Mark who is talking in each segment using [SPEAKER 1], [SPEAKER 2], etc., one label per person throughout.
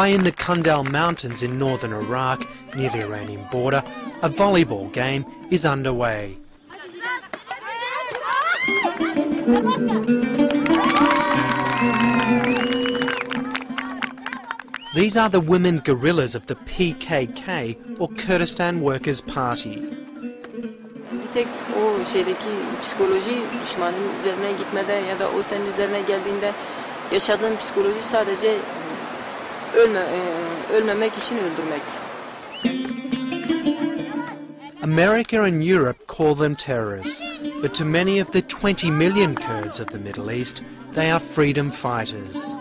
[SPEAKER 1] High in the Kundal Mountains in northern Iraq, near the Iranian border, a volleyball game is underway. These are the women guerrillas of the PKK, or Kurdistan Workers' Party.
[SPEAKER 2] Tek o şeydeki psikoloji düşmanın üzerine gitmede ya da o senin üzerine geldiğinde yaşadığın psikoloji sadece ölmemek için öldürmek.
[SPEAKER 1] America and Europe call them terrorists, but to many of the 20 million Kurds of the Middle East, they are freedom fighters.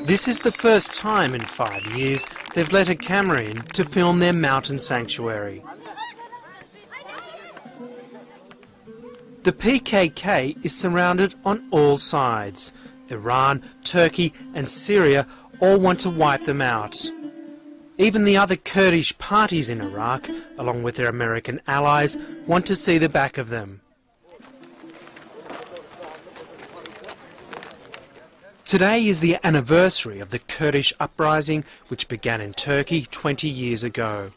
[SPEAKER 1] This is the first time in 5 years they've let a camera in to film their mountain sanctuary. The PKK is surrounded on all sides. Iran, Turkey and Syria all want to wipe them out. Even the other Kurdish parties in Iraq, along with their American allies, want to see the back of them. Today is the anniversary of the Kurdish uprising which began in Turkey 20 years ago.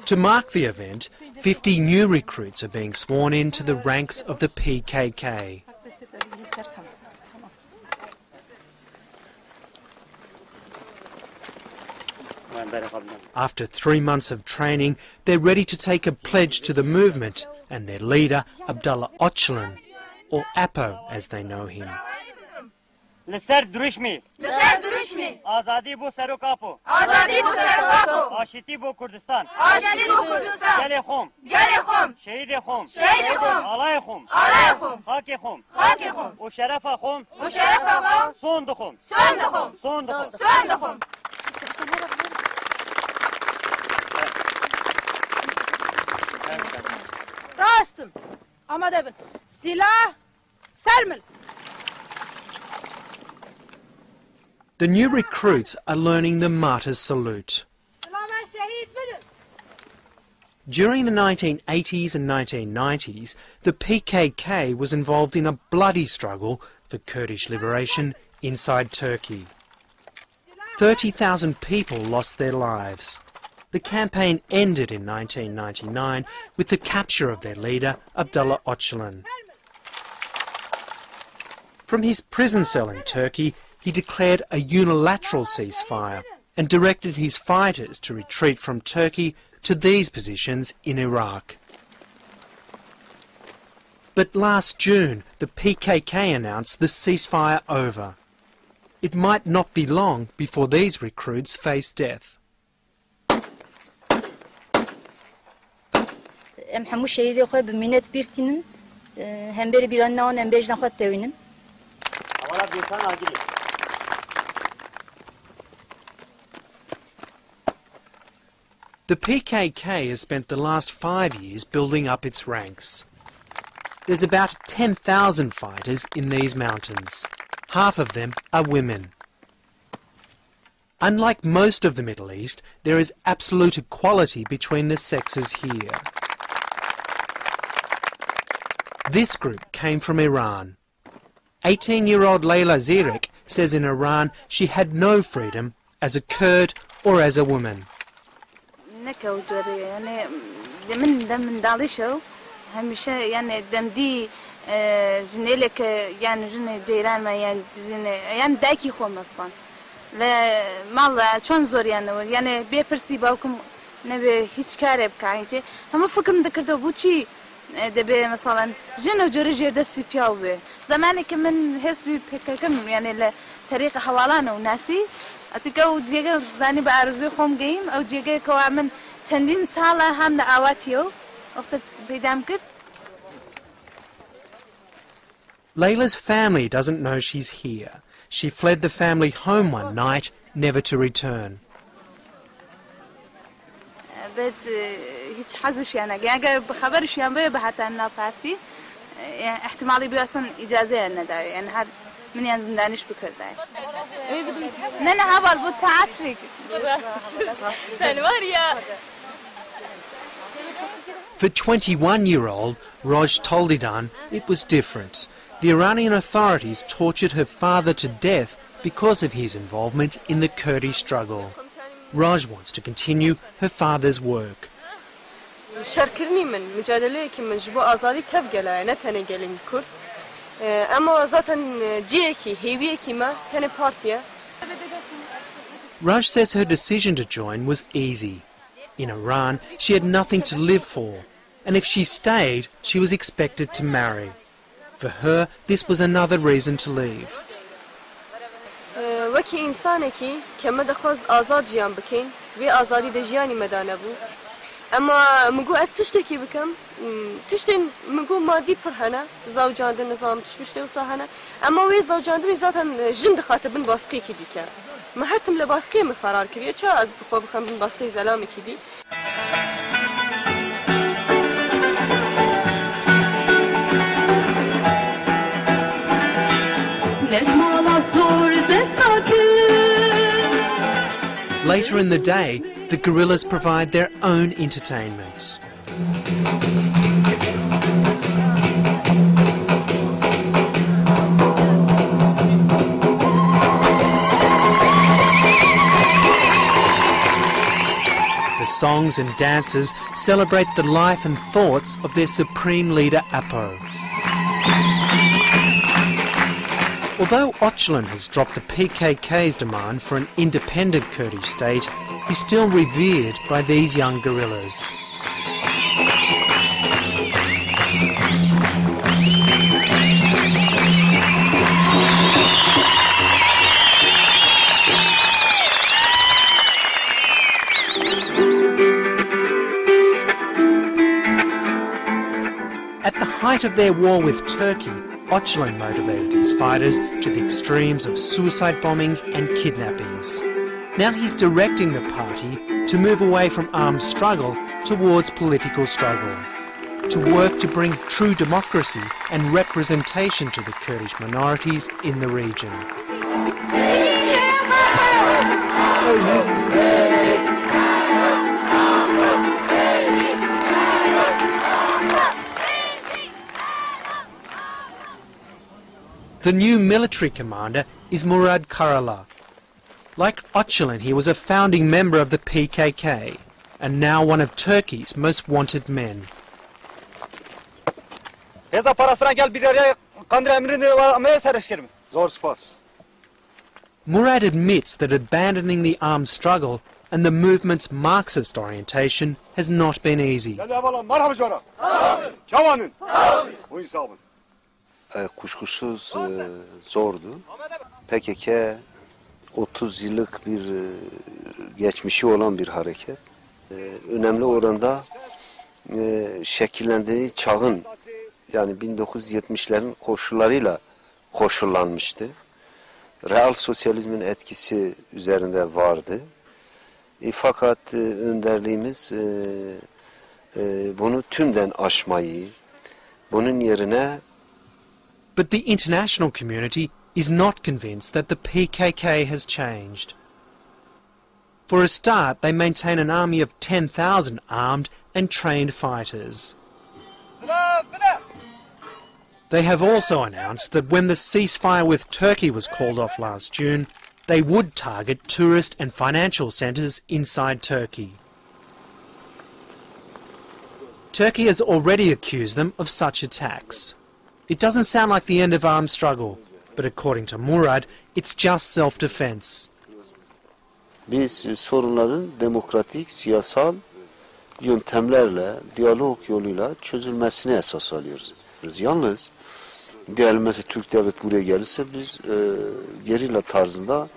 [SPEAKER 1] To mark the event, 50 new recruits are being sworn into the ranks of the PKK. After 3 months of training, they're ready to take a pledge to the movement, and their leader, Abdullah Öcalan, or Apo as they know him.
[SPEAKER 3] لسر درشمی آزادی بو سرکاپو آشتی بو کردستان گل خم شهید خم آلای خم خاک خم و شرف خم سوند خم
[SPEAKER 4] راستم آماده بن سلاح سرمل.
[SPEAKER 1] The new recruits are learning the martyr's salute. During the 1980s and 1990s, the PKK was involved in a bloody struggle for Kurdish liberation inside Turkey. 30,000 people lost their lives. The campaign ended in 1999 with the capture of their leader, Abdullah Öcalan. From his prison cell in Turkey, he declared a unilateral ceasefire and directed his fighters to retreat from Turkey to these positions in Iraq. But last June, the PKK announced the ceasefire over. It might not be long before these recruits face death. The PKK has spent the last 5 years building up its ranks. There's about 10,000 fighters in these mountains. Half of them are women. Unlike most of the Middle East, there is absolute equality between the sexes here. This group came from Iran. 18-year-old Leyla Zirik says in Iran she had no freedom as a Kurd or as a woman.
[SPEAKER 4] دبي مثلا جنو جوري جير دستي بياوبه زمانك من حسبي بككم يعني لطريقه حوالانه وناسي اتكو جيجا زاني بعرزو خوم جيم او جيجا كوا من تندين ساله هم اواتيو وقت بيدام كد.
[SPEAKER 1] Layla's family doesn't know she's here. She fled the family home one night, never to return.
[SPEAKER 4] بد هیچ حظش يعني اگر بخبرش يعني بحث عن بارتي احتمالي بي اصلا اجازه ندای يعني هر من ينزل دانش بكرده نه هبال بود تئاتر سنواريا.
[SPEAKER 1] For 21-year-old Roj Toldidan, it was different. the Iranian authorities tortured her father to death because of his involvement in the Kurdish struggle. Raj wants to continue her father's work.
[SPEAKER 2] شاركرني من مجادلة كي من جبوا أزادي تفجلا نتني جالين كرد أما ذاتن جيكي هيويكي ما تني بارتيا.
[SPEAKER 1] Raj says her decision to join was easy. In Iran, she had nothing to live for, and if she stayed, she was expected to marry. For her, this was another reason to leave.
[SPEAKER 2] وکی انسانی که مدخواست آزاد جیان بکن و آزادی دجیانی مدانه بود اما مگو از تشتکی بکم تشتین مگو مادی پرهنه زوجاندن نظام تشبشته و ساهنه اما وی زوجاندن ذاتن جند خاطبن باسقی کی دیکه ما هرتم لباسقی مفرار کریه چه از بخوا بخم باسقی زلامی کی دی
[SPEAKER 1] Later in the day, the guerrillas provide their own entertainment. The songs and dances celebrate the life and thoughts of their supreme leader Apo. Although Öcalan has dropped the PKK's demand for an independent Kurdish state, he's still revered by these young guerrillas. At the height of their war with Turkey, Öcalan motivated his fighters to the extremes of suicide bombings and kidnappings. Now he's directing the party to move away from armed struggle towards political struggle, to work to bring true democracy and representation to the Kurdish minorities in the region. The new military commander is Murad Karayilan. Like Öcalan, he was a founding member of the PKK and now one of Turkey's most wanted men. Murad admits that abandoning the armed struggle and the movement's Marxist orientation has not been easy.
[SPEAKER 5] Kuşkusuz zordu. PKK 30 yıllık bir geçmişi olan bir hareket. Önemli oranda şekillendiği çağın yani 1970'lerin koşullarıyla koşullanmıştı. Real sosyalizmin etkisi üzerinde vardı. Fakat önderliğimiz bunu tümden aşmayı, bunun yerine
[SPEAKER 1] But the international community is not convinced that the PKK has changed. For a start, they maintain an army of 10,000 armed and trained fighters. They have also announced that when the ceasefire with Turkey was called off last June, they would target tourist and financial centres inside Turkey. Turkey has already accused them of such attacks. It doesn't sound like the end of armed struggle, but according to Murad, it's just self-defense.
[SPEAKER 5] Biz sorunların demokratik, siyasal yöntemlerle, diyalog yoluyla çözülmesine esas alıyoruz. Yalnız diyelim mesela Türk devlet buraya gelirse biz gerilla tarzında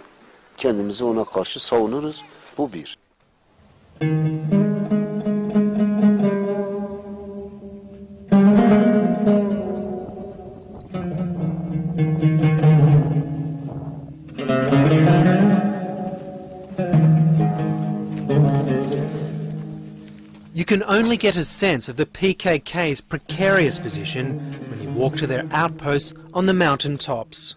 [SPEAKER 5] kendimizi ona karşı savunuruz. Bu bir.
[SPEAKER 1] You can only get a sense of the PKK's precarious position when you walk to their outposts on the mountain tops.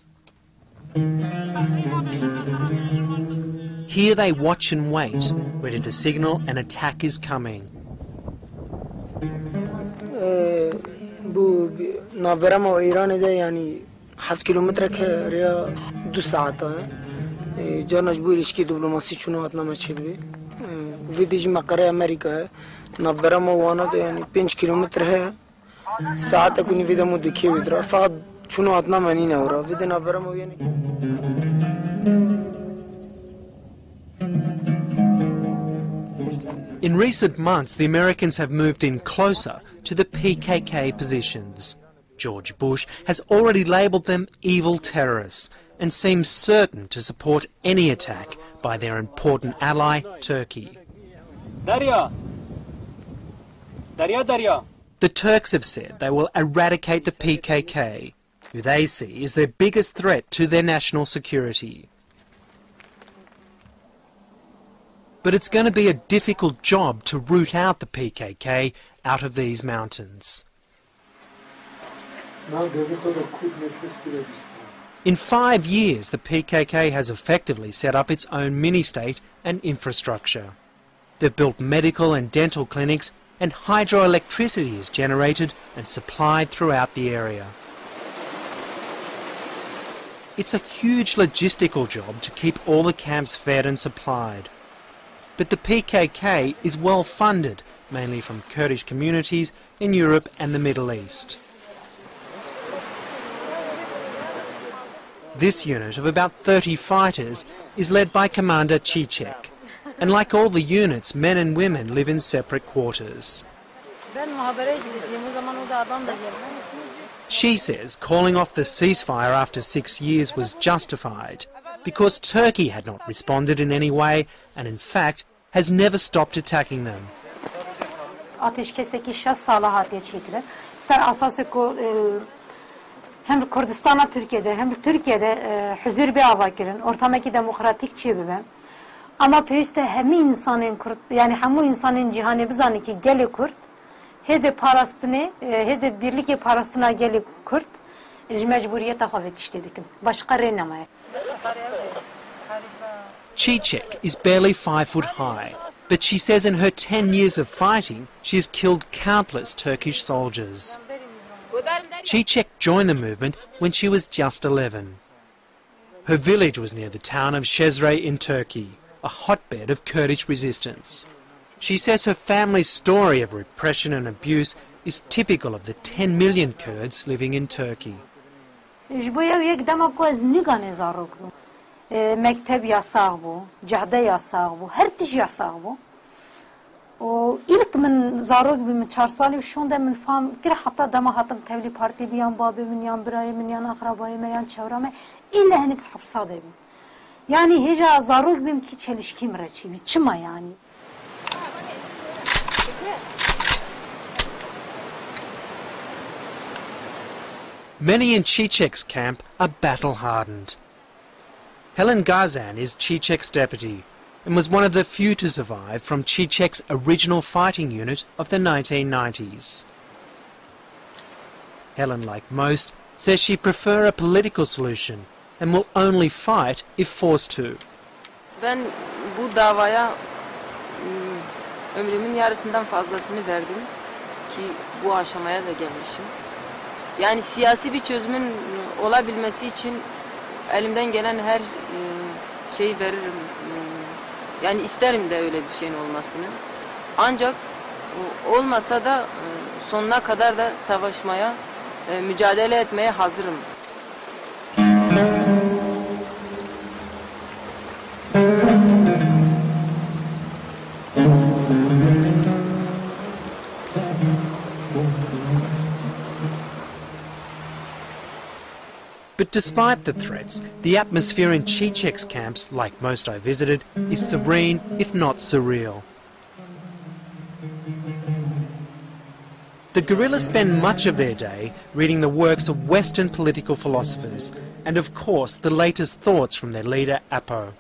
[SPEAKER 1] Here they watch and wait, ready to signal an attack is coming.
[SPEAKER 6] Bu نابرم و ایران ده یعنی 7 کیلومتر که ریا 2 ساعت ہے جا مجبور اس کی دیپلماسی چونات نامه چلوی ویدیج مقر امریکا ہے نابرم و وانا ده یعنی 5 کیلومتر ہے ساعت کنی ویدا مو دکی ویدرا فقط چونات نامه نی نورا وید نابرم و یعنی
[SPEAKER 1] In recent months, the Americans have moved in closer to the PKK positions. George Bush has already labelled them evil terrorists and seems certain to support any attack by their important ally, Turkey.
[SPEAKER 3] Darya! Darya, Darya!
[SPEAKER 1] The Turks have said they will eradicate the PKK, who they see as their biggest threat to their national security. But it's going to be a difficult job to root out the PKK out of these mountains. In 5 years, the PKK has effectively set up its own mini-state and infrastructure. They've built medical and dental clinics, and hydroelectricity is generated and supplied throughout the area. It's a huge logistical job to keep all the camps fed and supplied. But the PKK is well funded, mainly from Kurdish communities in Europe and the Middle East. This unit of about 30 fighters is led by Commander Çiçek, and like all the units, men and women live in separate quarters. She says calling off the ceasefire after 6 years was justified because Turkey had not responded in any way and in fact has never stopped attacking them.
[SPEAKER 7] Ateşkesteki şah salahatiye çekilir. Ser asası hem Kurdistan'a Türkiye'de hem Türkiye'de huzur bir avakirin ortamdaki demokratik çevibe. Ama peyste hem insanın Kürt yani hem insanın cihanı bizani ki geli Kürt heze parastını heze birlikte parastına geli Kürt mecburiyete havet işledik. Başka renamaya.
[SPEAKER 1] Çiçek is barely 5 foot high, but she says in her 10 years of fighting, she has killed countless Turkish soldiers. Çiçek joined the movement when she was just 11. Her village was near the town of Cezre in Turkey, a hotbed of Kurdish resistance. She says her family's story of repression and abuse is typical of the 10 million Kurds living in Turkey.
[SPEAKER 7] Mektep yasak bu, cahde yasak bu, her tiş yasak bu. O ilk min zarok bi min 4 sali şonda min fam kir hatta dama hatam tevli parti biyan babı min yan birayı min yan akrabayı min yan çevreme illa henik hapsa dedim. Yani heca zarok bim ki çelişkim reçi çima yani.
[SPEAKER 1] Many in Çiçek's camp are battle-hardened. Helen Gazan is Çiçek's deputy and was one of the few to survive from Çiçek's original fighting unit of the 1990s. Helen, like most, says she prefers a political solution and will only fight if forced to.
[SPEAKER 2] Ben bu davaya ömrümün yarısından fazlasını verdim ki bu aşamaya da gelmişim. Yani siyasi bir çözümün olabilmesi için elimden gelen her şeyi veririm. Yani isterim de öyle bir şeyin olmasını. Ancak olmasa da sonuna kadar da savaşmaya, mücadele etmeye hazırım.
[SPEAKER 1] But despite the threats, the atmosphere in Çiçek's camps, like most I visited, is serene, if not surreal. The guerrillas spend much of their day reading the works of Western political philosophers, and of course the latest thoughts from their leader, Apo.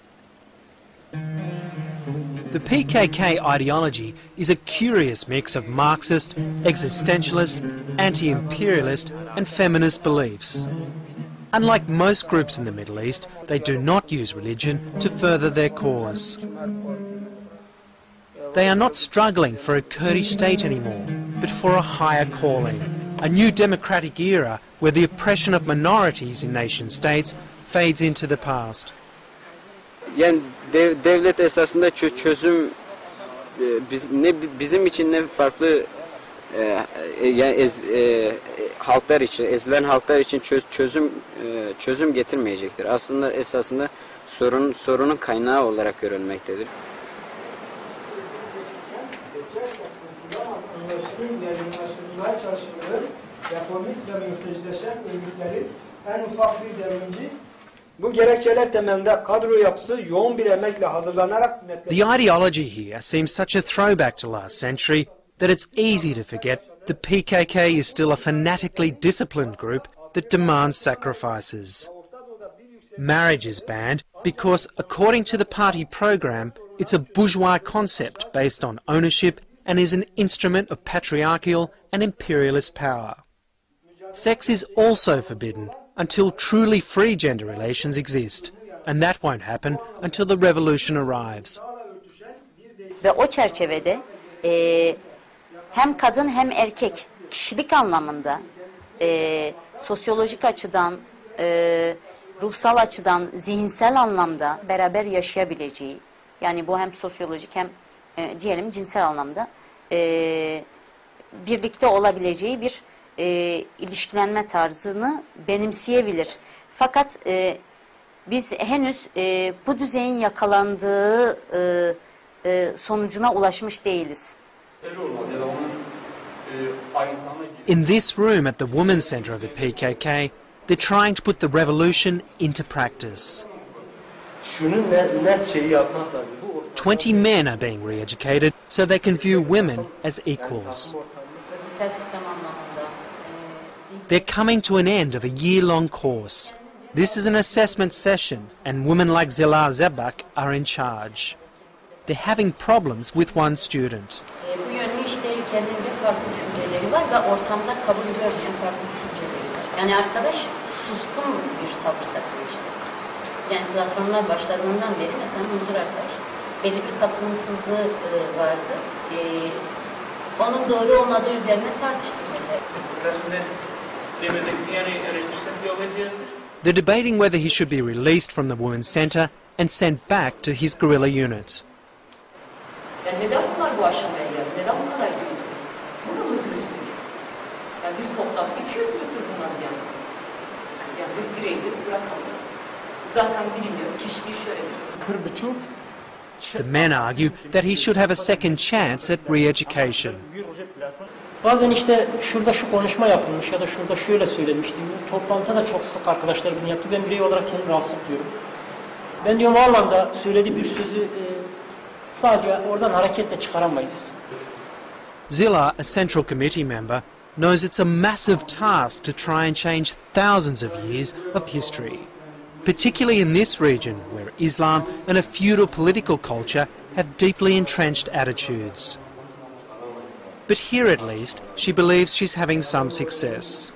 [SPEAKER 1] The PKK ideology is a curious mix of Marxist, existentialist, anti-imperialist and feminist beliefs. Unlike most groups in the Middle East, they do not use religion to further their cause. They are not struggling for a Kurdish state anymore, but for a higher calling. a new democratic era where the oppression of minorities in nation-states fades into the past.
[SPEAKER 8] Yani devlet esasında çözüm bizim için ne farklı yani halklar için, ezilen halklar için çözüm getirmeyecektir. Aslında esasında sorunun kaynağı olarak görülmektedir.
[SPEAKER 9] Bu gerekçeler temelinde kadro yapısı yoğun bir emekle hazırlanarak...
[SPEAKER 1] The ideology here seems such a throwback to last century that it's easy to forget the PKK is still a fanatically disciplined group that demands sacrifices. Marriage is banned because, according to the party program, it's a bourgeois concept based on ownership and is an instrument of patriarchal and imperialist power. Sex is also forbidden until truly free gender relations exist, and that won't happen until the revolution arrives.
[SPEAKER 10] Ve o çerçevede hem kadın hem erkek kişilik anlamında, sosyolojik açıdan, ruhsal açıdan, zihinsel anlamda beraber yaşayabileceği, yani bu hem sosyolojik hem diyelim cinsel anlamda birlikte olabileceği bir ilişkilenme tarzını benimseyebilir. Fakat biz henüz bu düzeyin yakalandığı sonucuna ulaşmış değiliz.
[SPEAKER 1] In this room at the Women's Centre of the PKK, they're trying to put the revolution into practice. 20 men are being re-educated so they can view women as equals. They're coming to an end of a year-long course. This is an assessment session, and women like Zila Zebak are in charge. They're having problems with one student.
[SPEAKER 10] Bu yönlü işte kendince farklı düşünceleri var ve ortamda kabul görmeyen farklı düşünceleri var. Yani arkadaş suskun bir tavır takmıştı. Yani platformlar başladığından beri mesela huzur arkadaş belli bir katılımsızlığı vardı. Onun doğru olmadığı üzerine tartıştık mesela.
[SPEAKER 1] They're debating whether he should be released from the Women's Centre and sent back to his guerrilla unit.
[SPEAKER 11] Yani neden bunlar bu aşamaya geldi? Neden bu kadar gitti? Bunu mu dürüstlük? Yani bir toplam 200'lüktür bunlar yani. Yani bir bireydir bırakalım. Zaten biliniyor, kişiliği şöyledir.
[SPEAKER 1] The men argue that he should have a second chance at re-education.
[SPEAKER 12] Bazen işte şurada şu konuşma yapılmış ya da şurada şöyle söylemişti. Toplantıda da çok sık arkadaşlar bunu yaptı. Ben birey olarak kendimi rahatsız tutuyorum. Ben diyorum o anlamda söylediği bir sözü sadece oradan hareketle çıkaramayız.
[SPEAKER 1] Zila, a Central Committee member, knows it's a massive task to try and change thousands of years of history, particularly in this region where Islam and a feudal political culture have deeply entrenched attitudes. But here at least, she believes she's having some success.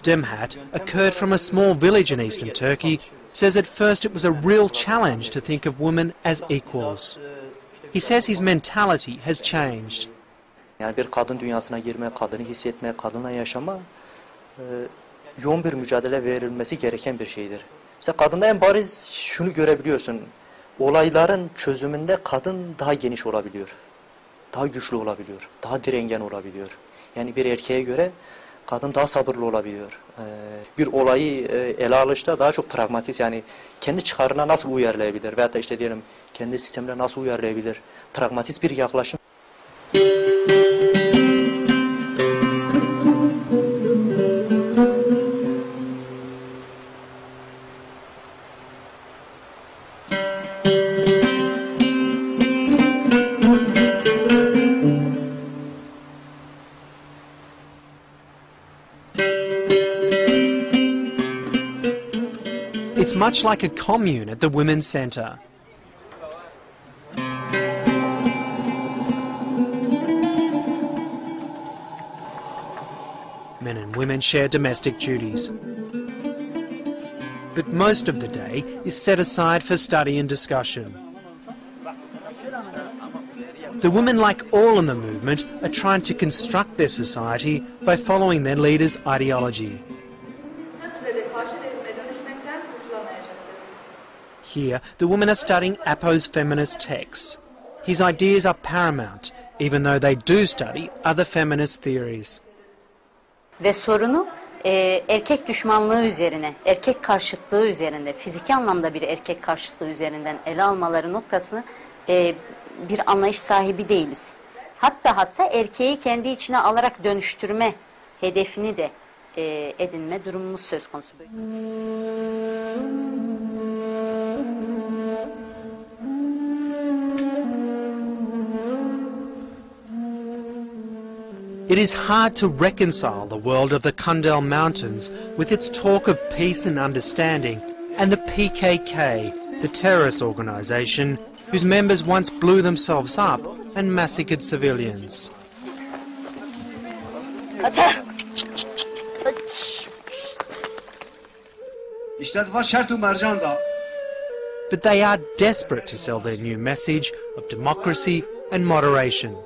[SPEAKER 1] Demhat, a Kurd from a small village in eastern Turkey, says at first it was a real challenge to think of women as equals. He says his mentality has changed.
[SPEAKER 13] Yani bir kadın dünyasına girme, kadını hissetme, kadınla yaşama yoğun bir mücadele verilmesi gereken bir şeydir. Mesela kadında en bariz şunu görebiliyorsun. Olayların çözümünde kadın daha geniş olabiliyor. Daha güçlü olabiliyor. Daha direngen olabiliyor. Yani bir erkeğe göre kadın daha sabırlı olabiliyor. Bir olayı ele alışta daha çok pragmatist, yani kendi çıkarına nasıl uyarlayabilir veyahut da işte diyelim kendi sistemine nasıl uyarlayabilir. Pragmatist bir yaklaşım.
[SPEAKER 1] It's much like a commune at the Women's Centre. Men and women share domestic duties. But most of the day is set aside for study and discussion. The women, like all in the movement, are trying to construct their society by following their leaders' ideology. Here, the women are studying Apo's feminist texts. His ideas are paramount, even though they do study other feminist theories.
[SPEAKER 10] Ve sorunu erkek düşmanlığı üzerine, erkek karşıtlığı üzerinde, fiziki anlamda bir erkek karşıtlığı üzerinden ele almaları noktasını bir anlayış sahibi değiliz. Hatta erkeği kendi içine alarak dönüştürme hedefini de edinme durumumuz söz konusu.
[SPEAKER 1] It is hard to reconcile the world of the Kundal Mountains with its talk of peace and understanding and the PKK, the terrorist organisation whose members once blew themselves up and massacred civilians. But they are desperate to sell their new message of democracy and moderation.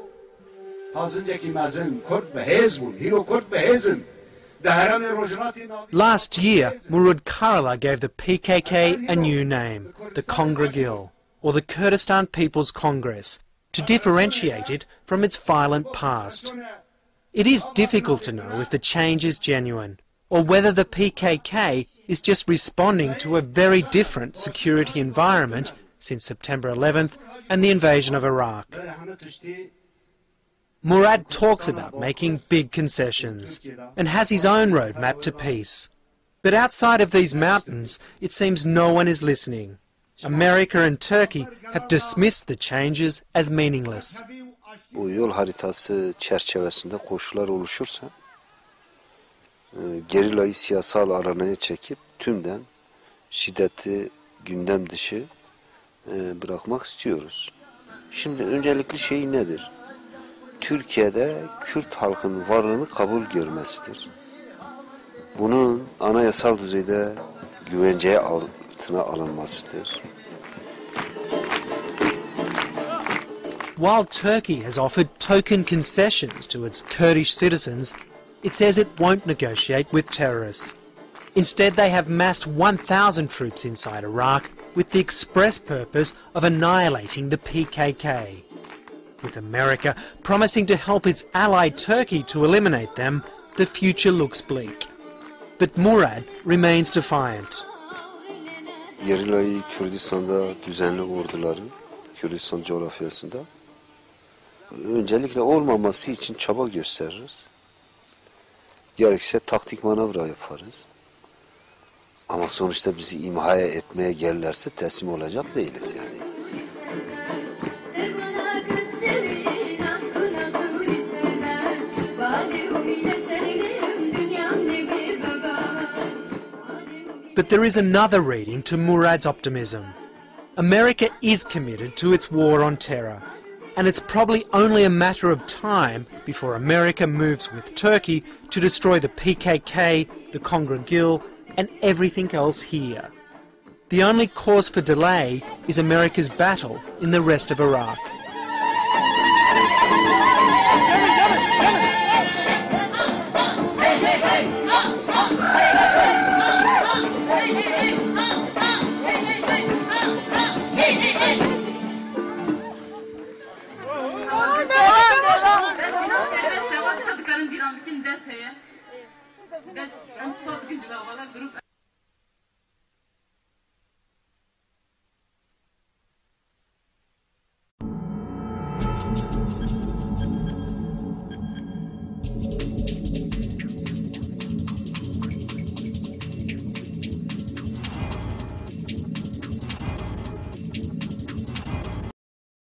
[SPEAKER 1] Last year, Murad Guerrilla gave the PKK a new name, the Guerrilla, or the Kurdistan People's Congress, to differentiate it from its violent past. It is difficult to know if the change is genuine, or whether the PKK is just responding to a very different security environment since September 11th and the invasion of Iraq. Murad talks about making big concessions and has his own roadmap to peace. But outside of these mountains, it seems no one is listening. America and Turkey have dismissed the changes as meaningless.
[SPEAKER 5] O yol haritası çerçevesinde koşullar oluşursa gerillayı siyasal aranaya çekip tümden şiddeti gündem dışı bırakmak istiyoruz. Şimdi öncelikli şey nedir? Türkiye'de Kürt halkının varlığını kabul görmesidir. Bunun anayasal düzeyde güvenceye altına alınmasıdır.
[SPEAKER 1] While Turkey has offered token concessions to its Kurdish citizens, it says it won't negotiate with terrorists. Instead, they have massed 1,000 troops inside Iraq with the express purpose of annihilating the PKK. With America promising to help its ally Turkey to eliminate them, the future looks bleak. But Murad remains defiant.
[SPEAKER 5] Guerrillayı Kürdistan'da düzenli orduların, Kürdistan coğrafyasında öncelikle olmaması için çaba gösteririz. Gerekirse taktik manevra yaparız. Ama sonuçta bizi imhaya etmeye gelirlerse teslim olacak değiliz yani.
[SPEAKER 1] But there is another reading to Murad's optimism. America is committed to its war on terror, and it's probably only a matter of time before America moves with Turkey to destroy the PKK, the Guerrilla, and everything else here. The only cause for delay is America's battle in the rest of Iraq.